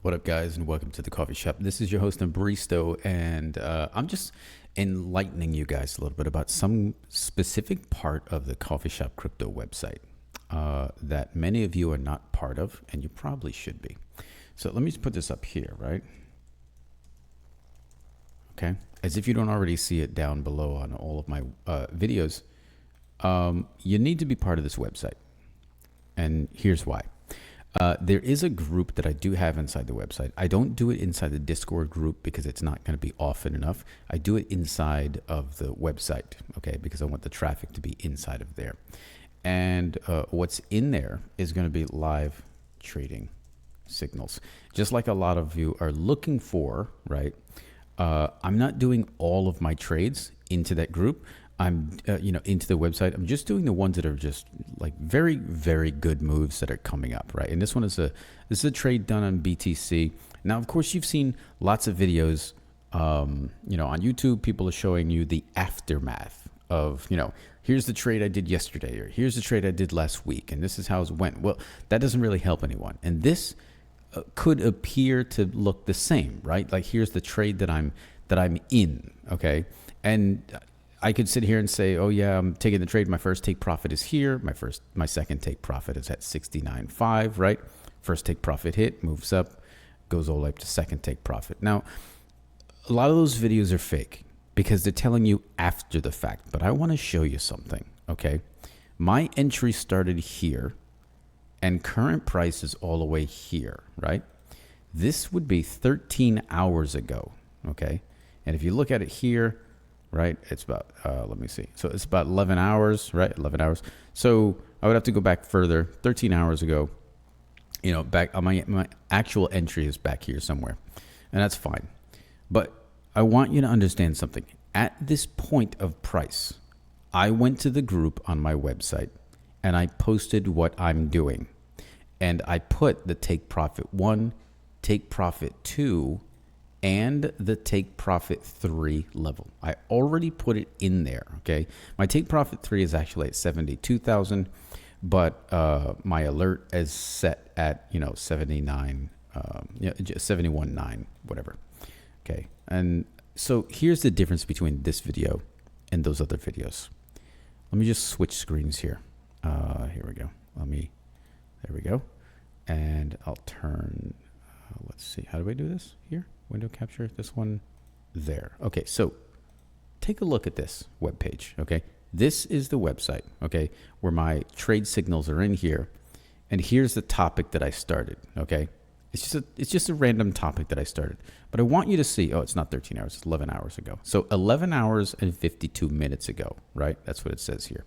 What up, guys, and welcome to the coffee shop. This is your host, Baristo, and I'm just enlightening you guys a little bit about some specific part of the coffee shop crypto website that many of you are not part of, and you probably should be. So let me just put this up here, right? Okay, as if you don't already see it down below on all of my videos, you need to be part of this website, and here's why. There is a group that I do have inside the website. I don't do it inside the Discord group because it's not going to be often enough. I do it inside of the website, okay, because I want the traffic to be inside of there. And what's in there is going to be live trading signals, just like a lot of you are looking for, right? I'm not doing all of my trades into that group. I'm, into the website. I'm just doing the ones that are just like very, very good moves that are coming up, right? And this one is a trade done on BTC. Now, of course, you've seen lots of videos, on YouTube. People are showing you the aftermath of, here's the trade I did yesterday, or here's the trade I did last week, and this is how it went. Well, that doesn't really help anyone. And this could appear to look the same, right? Like here's the trade that I'm in, okay, and I could sit here and say, oh yeah, I'm taking the trade. My first take profit is here. My second take profit is at 69.5, right? First take profit hit, moves up, goes all the way up to second take profit. Now, a lot of those videos are fake because they're telling you after the fact, but I want to show you something, okay? My entry started here and current price is all the way here, right? This would be 13 hours ago, okay? And if you look at it here, right, it's about, let me see. So it's about 11 hours, right? 11 hours. So I would have to go back further, 13 hours ago, back on my actual entry is back here somewhere, and that's fine. But I want you to understand something. At this point of price, I went to the group on my website and I posted what I'm doing. And I put the take profit 1, take profit 2, and the take profit 3 level. I already put it in there, okay? My take profit 3 is actually at 72,000, but my alert is set at, 79, 71.9, whatever, okay? And so here's the difference between this video and those other videos. Let me just switch screens here. Here we go. There we go. And I'll turn, let's see, how do I do this here? Window capture, this one there. Okay, so take a look at this web page, okay? This is the website, okay, where my trade signals are in here. And here's the topic that I started, okay? It's just a random topic that I started. But I want you to see, it's not 13 hours, it's 11 hours ago. So 11 hours and 52 minutes ago, right? That's what it says here.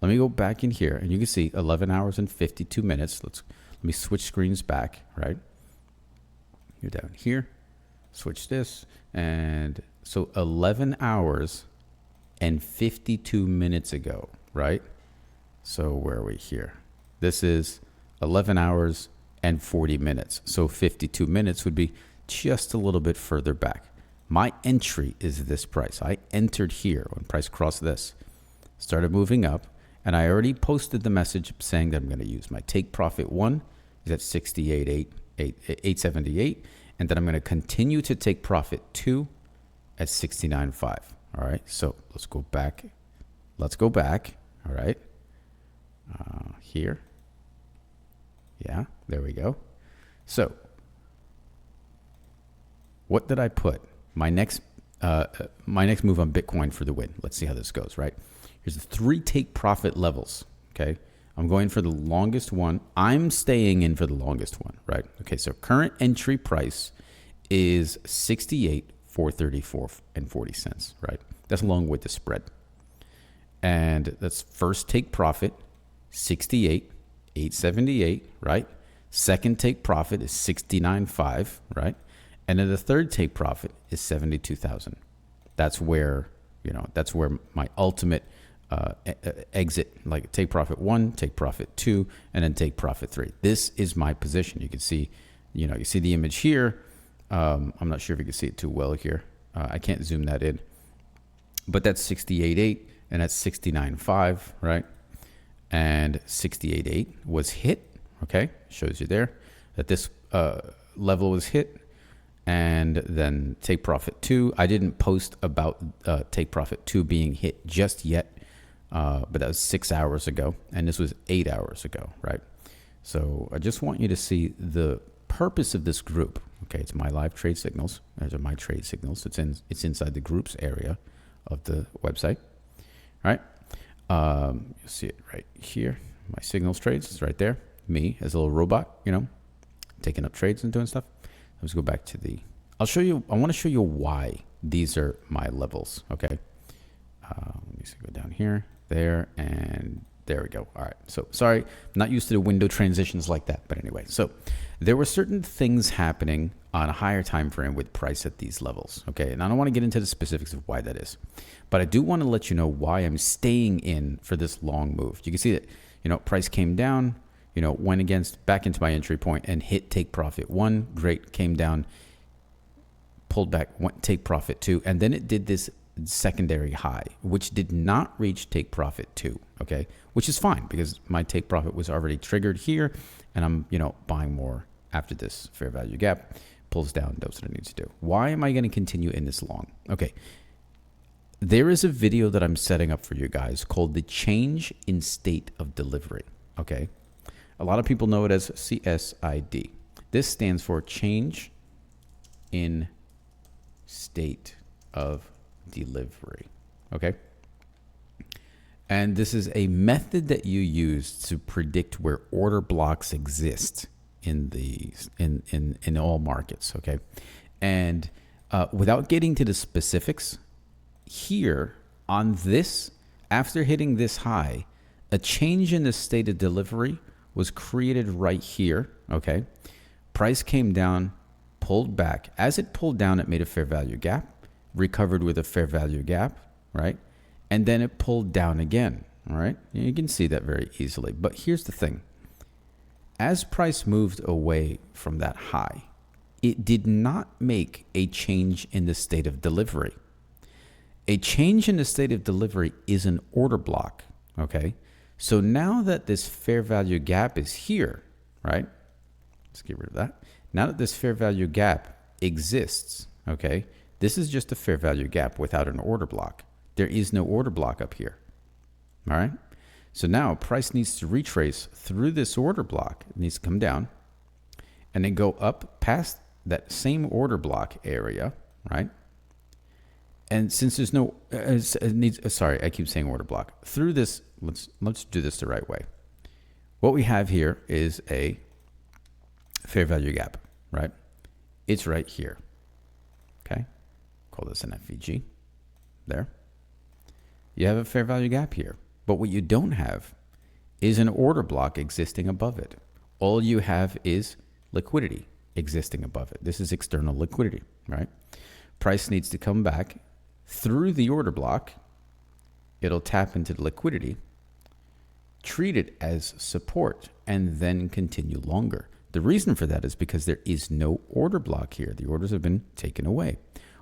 Let me go back in here and you can see 11 hours and 52 minutes. Let me switch screens back, right? You're down here. Switch this, and so 11 hours and 52 minutes ago, right? So where are we here? This is 11 hours and 40 minutes. So 52 minutes would be just a little bit further back. My entry is this price. I entered here when price crossed this, started moving up, and I already posted the message saying that I'm going to use my take profit 1 is at 878, and then I'm going to continue to take profit 2 at 69.5. All right, so let's go back. All right, here. Yeah, there we go. So what did I put? My next move on Bitcoin for the win. Let's see how this goes, right? Here's the 3 take profit levels, okay? I'm going for the longest one. I'm staying in for the longest one, right? Okay, so current entry price is 68,434.40, right? That's along with the spread. And that's first take profit, 68,878, right? Second take profit is 69.5, right? And then the third take profit is 72,000. That's where, that's where my ultimate exit, like take profit 1, take profit 2, and then take profit 3. This is my position. You can see, you see the image here. I'm not sure if you can see it too well here. I can't zoom that in, but that's 68.8 and that's 69.5, right? And 68.8 was hit. Okay, shows you there that this level was hit, and then take profit 2. I didn't post about take profit 2 being hit just yet, but that was 6 hours ago, and this was 8 hours ago, right? So I just want you to see the purpose of this group. Okay, it's my live trade signals. Those are my trade signals. It's inside the groups area of the website, right? You'll see it right here. My signals trades, it's right there. Me as a little robot, you know, taking up trades and doing stuff. Let's go back to I want to show you why these are my levels, okay? Let me go down here, there, and there we go. All right, so sorry, I'm not used to the window transitions like that, but anyway. So there were certain things happening on a higher time frame with price at these levels, okay? And I don't want to get into the specifics of why that is, but I do want to let you know why I'm staying in for this long move. You can see that, you know, price came down, you know, went back into my entry point and hit take profit 1. Great, came down, pulled back, went take profit 2, and then it did this secondary high, which did not reach take profit 2, okay? Which is fine because my take profit was already triggered here, and I'm, you know, buying more after this fair value gap, pulls down, does what it needs to do. Why am I going to continue in this long? Okay. There is a video that I'm setting up for you guys called the change in state of delivery, okay? A lot of people know it as CSID. This stands for change in state of delivery, okay? And this is a method that you use to predict where order blocks exist in all markets, okay? And without getting to the specifics, here on this, after hitting this high, a change in the state of delivery was created right here, okay? Price came down, pulled back. As it pulled down, it made a fair value gap, recovered with a fair value gap, right? And then it pulled down again, all right? You can see that very easily. But here's the thing. As price moved away from that high, it did not make a change in the state of delivery. A change in the state of delivery is an order block, okay? So now that this fair value gap is here, right? Let's get rid of that. Now that this fair value gap exists, okay? This is just a fair value gap without an order block. There is no order block up here, all right? So now price needs to retrace through this order block. It needs to come down and then go up past that same order block area, right? And since there's no, sorry, I keep saying order block. Through this, let's do this the right way. What we have here is a fair value gap, right? It's right here, okay? Call this an FVG, there. You have a fair value gap here. But what you don't have is an order block existing above it. All you have is liquidity existing above it. This is external liquidity, right? Price needs to come back through the order block. It'll tap into the liquidity, treat it as support, and then continue longer. The reason for that is because there is no order block here. The orders have been taken away.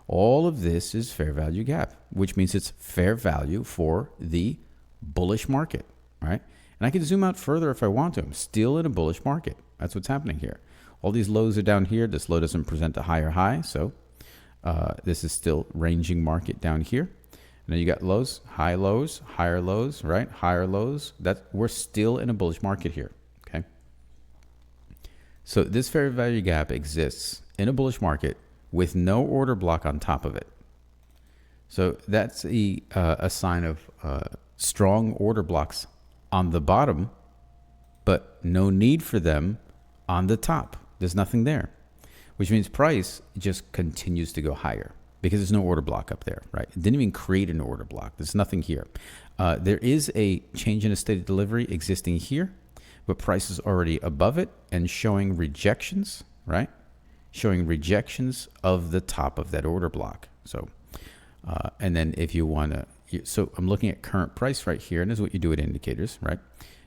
All of this is fair value gap, which means it's fair value for the bullish market, right? And I can zoom out further if I want to. I'm still in a bullish market. That's what's happening here. All these lows are down here. This low doesn't present a higher high, so this is still ranging market down here. And then you got lows, higher lows, right? Higher lows. We're still in a bullish market here, okay? So this fair value gap exists in a bullish market with no order block on top of it. So that's a sign of strong order blocks on the bottom, but no need for them on the top. There's nothing there, which means price just continues to go higher because there's no order block up there, right? It didn't even create an order block. There's nothing here. There is a change in a state of delivery existing here, but price is already above it and showing rejections, right? Showing rejections of the top of that order block. So, and then if you want to, so I'm looking at current price right here, and this is what you do with indicators, right?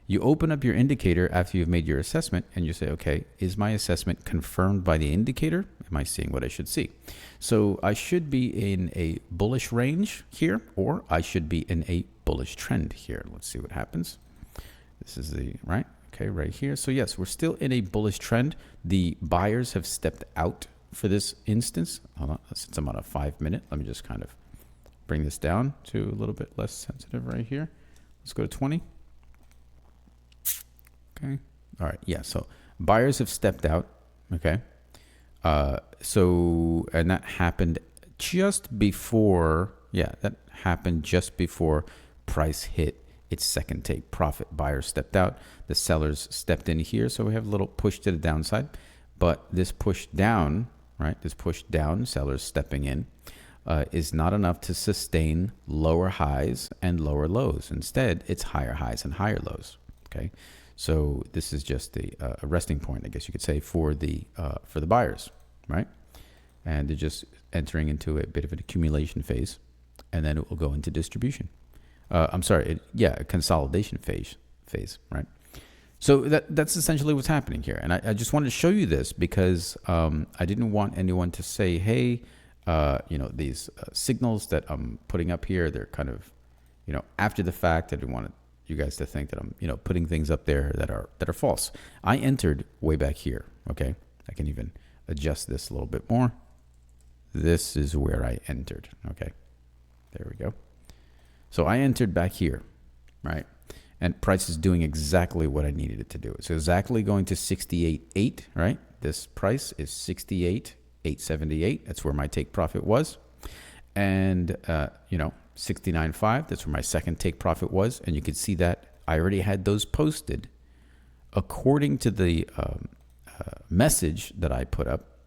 You open up your indicator after you've made your assessment, and you say, okay, is my assessment confirmed by the indicator? Am I seeing what I should see? So I should be in a bullish range here, or I should be in a bullish trend here. Let's see what happens. This is the, right? Okay, right here. So yes, we're still in a bullish trend. The buyers have stepped out for this instance. Hold on, since I'm on a 5-minute, let me just kind of bring this down to a little bit less sensitive right here. Let's go to 20. Okay. All right. Yeah. So buyers have stepped out. Okay. And that happened just before, that happened just before price hit its second take profit. Buyers stepped out, the sellers stepped in here. So we have a little push to the downside, but this push down, right? This push down, sellers stepping in, is not enough to sustain lower highs and lower lows. Instead, it's higher highs and higher lows. Okay. So this is just a resting point, I guess you could say, for the buyers, right? And they're just entering into a bit of an accumulation phase, and then it will go into distribution. A consolidation phase, right? So that's essentially what's happening here. And I just wanted to show you this because I didn't want anyone to say, hey, these signals that I'm putting up here, they're kind of, after the fact. I didn't want you guys to think that I'm, putting things up there that are false. I entered way back here. Okay. I can even adjust this a little bit more. This is where I entered. Okay. There we go. So I entered back here, right? And price is doing exactly what I needed it to do. It's exactly going to 68.8, right? This price is 68.878. That's where my take profit was. And, 69.5, that's where my second take profit was. And you can see that I already had those posted according to the message that I put up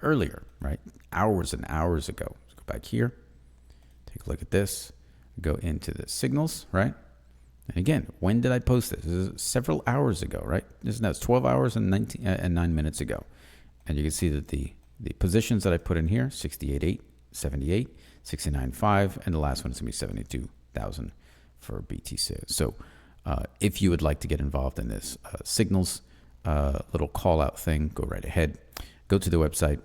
earlier, right? Hours and hours ago. Let's go back here. Take a look at this. Go into the signals, right? And again, when did I post this? This is several hours ago, right? That's 12 hours and 9 minutes ago. And you can see that the positions that I put in here, 68.8, 78, 69.5, and the last one is going to be 72,000 for BTC. So if you would like to get involved in this signals little call out thing, go right ahead. Go to the website,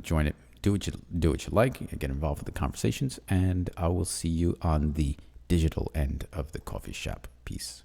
join it, do what you like, get involved with the conversations, and I will see you on the digital end of the coffee shop. Peace.